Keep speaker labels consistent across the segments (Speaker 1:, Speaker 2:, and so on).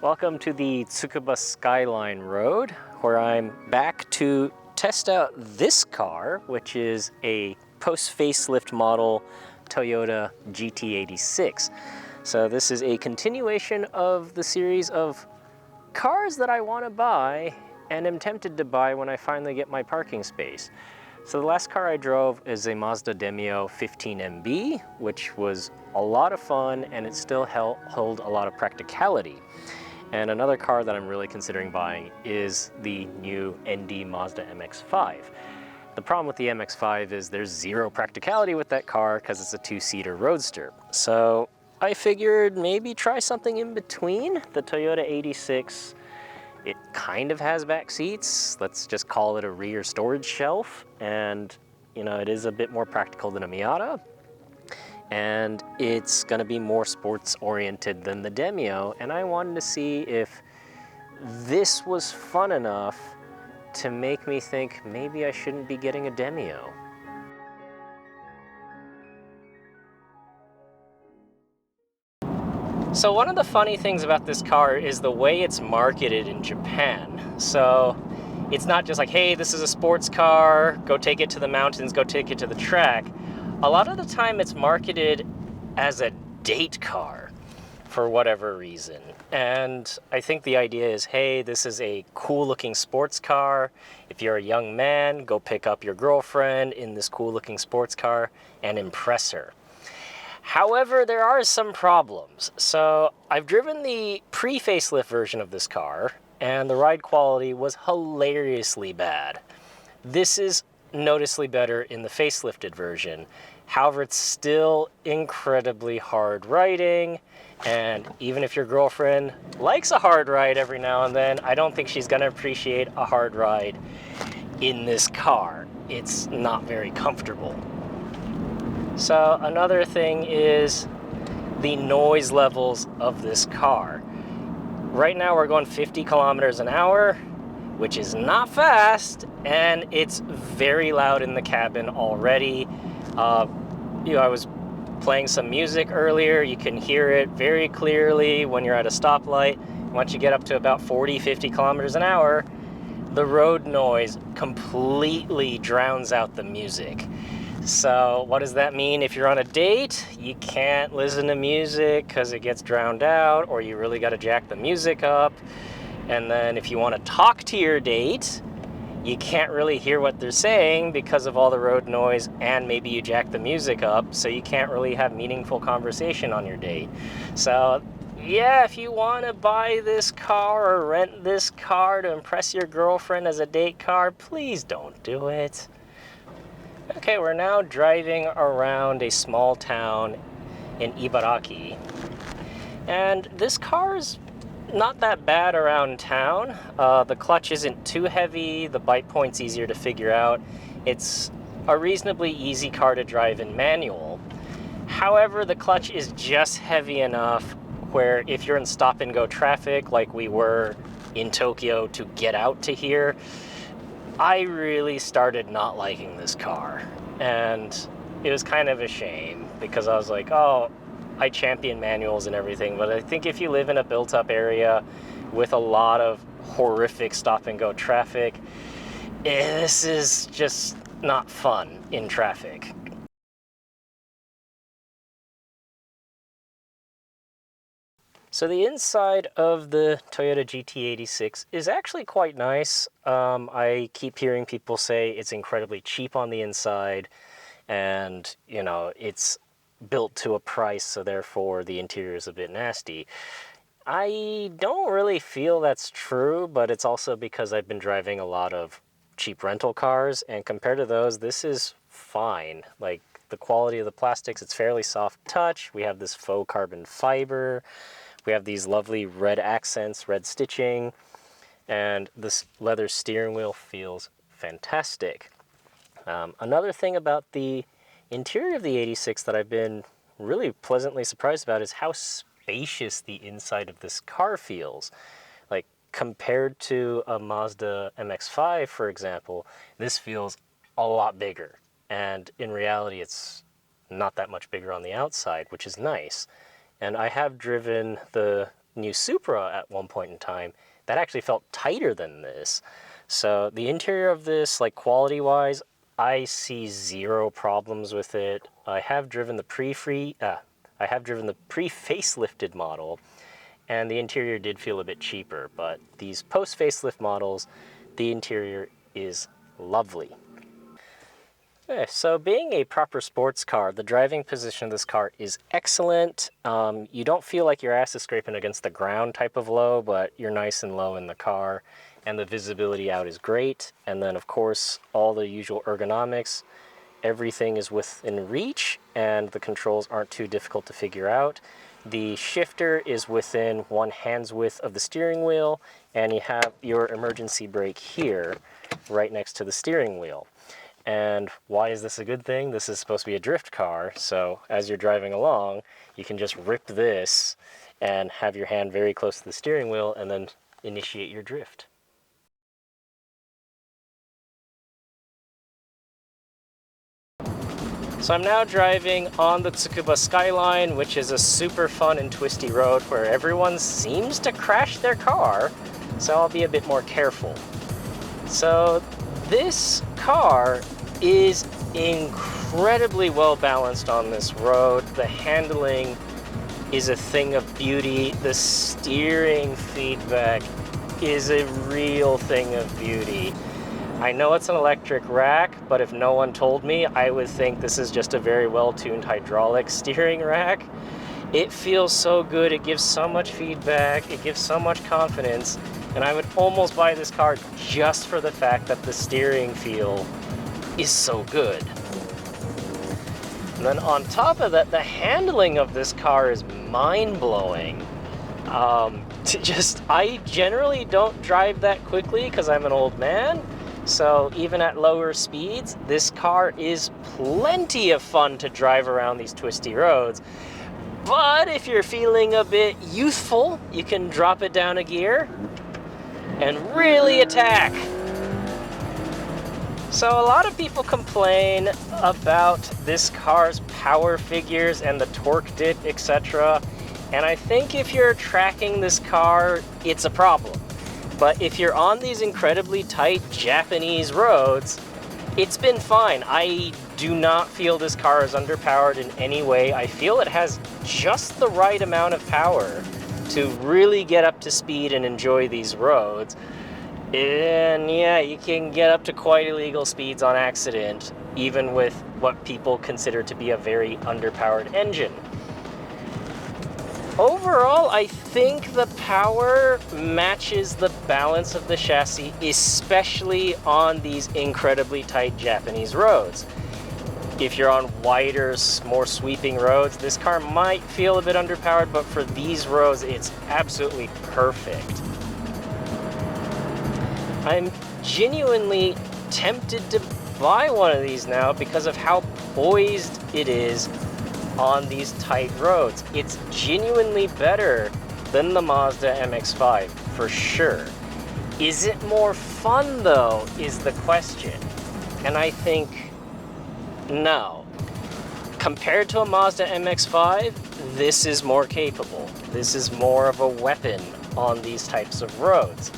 Speaker 1: Welcome to the Tsukuba Skyline road, where I'm back to test out this car, which is a post-facelift model Toyota GT86. So this is a continuation of the series of cars that I want to buy and am tempted to buy when I finally get my parking space. So the last car I drove is a Mazda Demio 15MB, which was a lot of fun and it still held a lot of practicality. And another car that I'm really considering buying is the new ND Mazda MX-5. The problem with the MX-5 is there's zero practicality with that car because it's a two-seater roadster. So I figured maybe try something in between. The Toyota 86, it kind of has back seats. Let's just call it a rear storage shelf. And you know, it is a bit more practical than a Miata. And it's gonna be more sports oriented than the Demio. And I wanted to see if this was fun enough to make me think maybe I shouldn't be getting a Demio. So one of the funny things about this car is the way it's marketed in Japan. So it's not just like, hey, this is a sports car, go take it to the mountains, go take it to the track. A lot of the time it's marketed as a date car for whatever reason. And I think the idea is, hey, this is a cool looking sports car. If you're a young man, go pick up your girlfriend in this cool looking sports car and impress her. However, there are some problems. So I've driven the pre-facelift version of this car and the ride quality was hilariously bad. This is noticeably better in the facelifted version. However, it's still incredibly hard riding, and even if your girlfriend likes a hard ride every now and then, I don't think she's gonna appreciate a hard ride in this car. It's not very comfortable. So another thing is the noise levels of this car. Right now we're going 50 kilometers an hour, which is not fast, and it's very loud in the cabin already. I was playing some music earlier. You can hear it very clearly when you're at a stoplight. Once you get up to about 40, 50 kilometers an hour, the road noise completely drowns out the music. So what does that mean? If you're on a date, you can't listen to music because it gets drowned out, or you really got to jack the music up. And then if you want to talk to your date, you can't really hear what they're saying because of all the road noise, and maybe you jack the music up, so you can't really have meaningful conversation on your date. So yeah, if you want to buy this car or rent this car to impress your girlfriend as a date car, please don't do it. Okay, we're now driving around a small town in Ibaraki, and this car's not that bad around town. The clutch isn't too heavy, the bite point's easier to figure out. It's a reasonably easy car to drive in manual. However, the clutch is just heavy enough where if you're in stop and go traffic like we were in Tokyo to get out to here, I really started not liking this car. And it was kind of a shame because I was like, oh, I champion manuals and everything, but I think if you live in a built-up area with a lot of horrific stop-and-go traffic, this is just not fun in traffic. So the inside of the Toyota GT86 is actually quite nice. I keep hearing people say it's incredibly cheap on the inside, and you know, it's built to a price, so therefore the interior is a bit nasty. I don't really feel that's true, but it's also because I've been driving a lot of cheap rental cars, and compared to those, this is fine. Like, the quality of the plastics, it's fairly soft touch. We have this faux carbon fiber. We have these lovely red accents, red stitching, and this leather steering wheel feels fantastic. Another thing about the interior of the 86 that I've been really pleasantly surprised about is how spacious the inside of this car feels. Like, compared to a Mazda MX-5, for example, this feels a lot bigger. And in reality, it's not that much bigger on the outside, which is nice. And I have driven the new Supra at one point in time that actually felt tighter than this. So the interior of this, like quality-wise, I see zero problems with it. I have driven the pre-facelifted model, and the interior did feel a bit cheaper, but these post-facelift models, the interior is lovely. Okay, so being a proper sports car, the driving position of this car is excellent. You don't feel like your ass is scraping against the ground type of low, but you're nice and low in the car, and the visibility out is great. And then, of course, all the usual ergonomics. Everything is within reach, and the controls aren't too difficult to figure out. The shifter is within one hand's width of the steering wheel, and you have your emergency brake here, right next to the steering wheel. And why is this a good thing? This is supposed to be a drift car, so as you're driving along, you can just rip this and have your hand very close to the steering wheel and then initiate your drift. So I'm now driving on the Tsukuba Skyline, which is a super fun and twisty road where everyone seems to crash their car, so I'll be a bit more careful. So this car is incredibly well balanced on this road. The handling is a thing of beauty. The steering feedback is a real thing of beauty. I know it's an electric rack, but if no one told me, I would think this is just a very well-tuned hydraulic steering rack. It feels so good. It gives so much feedback. It gives so much confidence. And I would almost buy this car just for the fact that the steering feel is so good. And then on top of that, the handling of this car is mind-blowing. I generally don't drive that quickly because I'm an old man. So even at lower speeds, this car is plenty of fun to drive around these twisty roads. But if you're feeling a bit youthful, you can drop it down a gear and really attack. So a lot of people complain about this car's power figures and the torque dip, etc. And I think if you're tracking this car, it's a problem. But if you're on these incredibly tight Japanese roads, it's been fine. I do not feel this car is underpowered in any way. I feel it has just the right amount of power to really get up to speed and enjoy these roads. And yeah, you can get up to quite illegal speeds on accident, even with what people consider to be a very underpowered engine. Overall, I think the power matches the balance of the chassis, especially on these incredibly tight Japanese roads. If you're on wider, more sweeping roads, this car might feel a bit underpowered, but for these roads, it's absolutely perfect. I'm genuinely tempted to buy one of these now because of how poised it is on these tight roads. It's genuinely better than the Mazda MX-5, for sure. Is it more fun, though, is the question. And I think no. Compared to a Mazda MX-5, this is more capable. This is more of a weapon on these types of roads.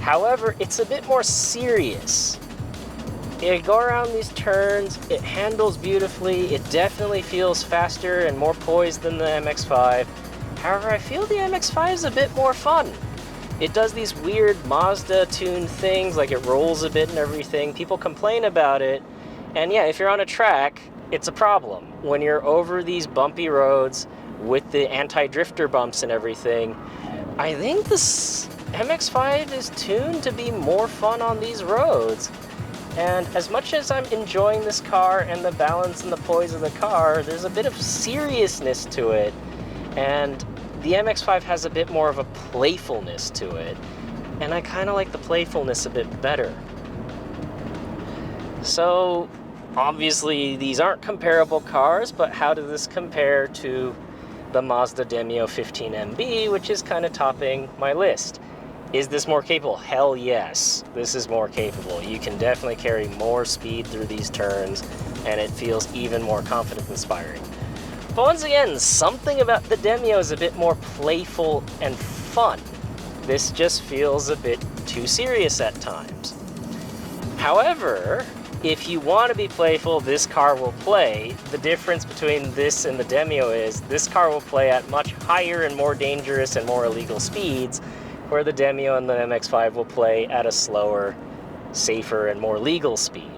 Speaker 1: However, it's a bit more serious. You go around these turns, it handles beautifully, it definitely feels faster and more poised than the MX-5. However, I feel the MX-5 is a bit more fun. It does these weird Mazda-tuned things, like it rolls a bit and everything. People complain about it, and yeah, if you're on a track, it's a problem. When you're over these bumpy roads with the anti-drifter bumps and everything, I think this MX-5 is tuned to be more fun on these roads. And as much as I'm enjoying this car and the balance and the poise of the car, there's a bit of seriousness to it. And the MX-5 has a bit more of a playfulness to it. And I kind of like the playfulness a bit better. So, obviously, these aren't comparable cars, but how does this compare to the Mazda Demio 15MB, which is kind of topping my list? Is this more capable? Hell yes, this is more capable. You can definitely carry more speed through these turns, and it feels even more confidence-inspiring. But once again, something about the Demio is a bit more playful and fun. This just feels a bit too serious at times. However, if you want to be playful, this car will play. The difference between this and the Demio is this car will play at much higher and more dangerous and more illegal speeds, where the Demio and the MX-5 will play at a slower, safer, and more legal speed.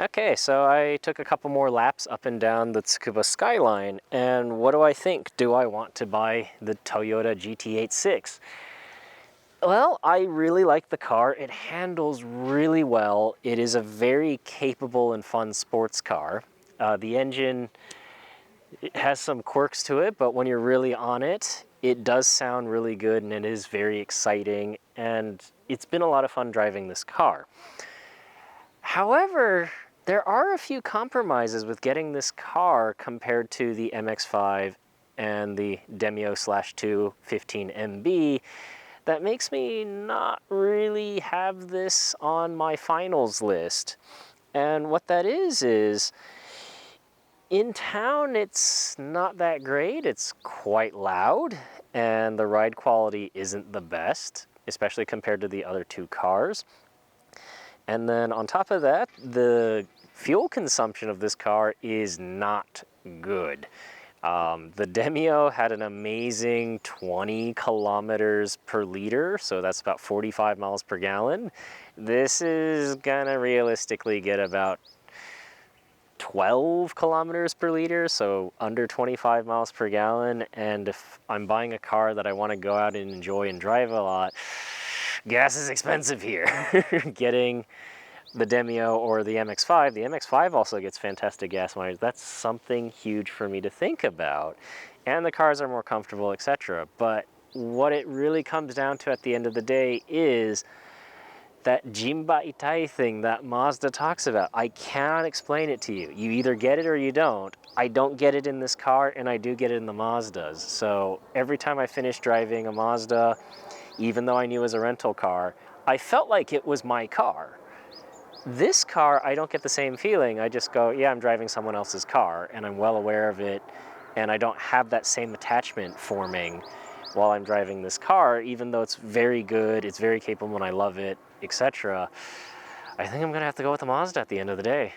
Speaker 1: Okay, so I took a couple more laps up and down the Tsukuba Skyline, and what do I think? Do I want to buy the Toyota GT86? Well, I really like the car. It handles really well. It is a very capable and fun sports car. The engine, it has some quirks to it, but when you're really on it, it does sound really good and it is very exciting, and it's been a lot of fun driving this car. However, there are a few compromises with getting this car compared to the MX-5 and the Demio/2 15MB that makes me not really have this on my finals list. And what that is in town it's not that great. It's quite loud and the ride quality isn't the best, especially compared to the other two cars. And then on top of that, the fuel consumption of this car is not good. The Demio had an amazing 20 kilometers per liter, so that's about 45 miles per gallon. This is gonna realistically get about 12 kilometers per liter, so under 25 miles per gallon. And if I'm buying a car that I want to go out and enjoy and drive a lot, gas is expensive here. Getting the Demio or the MX-5 also gets fantastic gas mileage. That's something huge for me to think about. And the cars are more comfortable, etc. But what it really comes down to at the end of the day is that JinBGM thing that Mazda talks about. I cannot explain it to you. You either get it or you don't. I don't get it in this car, and I do get it in the Mazdas. So every time I finish driving a Mazda, even though I knew it was a rental car, I felt like it was my car. This car, I don't get the same feeling. I just go, yeah, I'm driving someone else's car, and I'm well aware of it, and I don't have that same attachment forming while I'm driving this car, even though it's very good, it's very capable, and I love it, etc. I think I'm gonna have to go with the Mazda at the end of the day.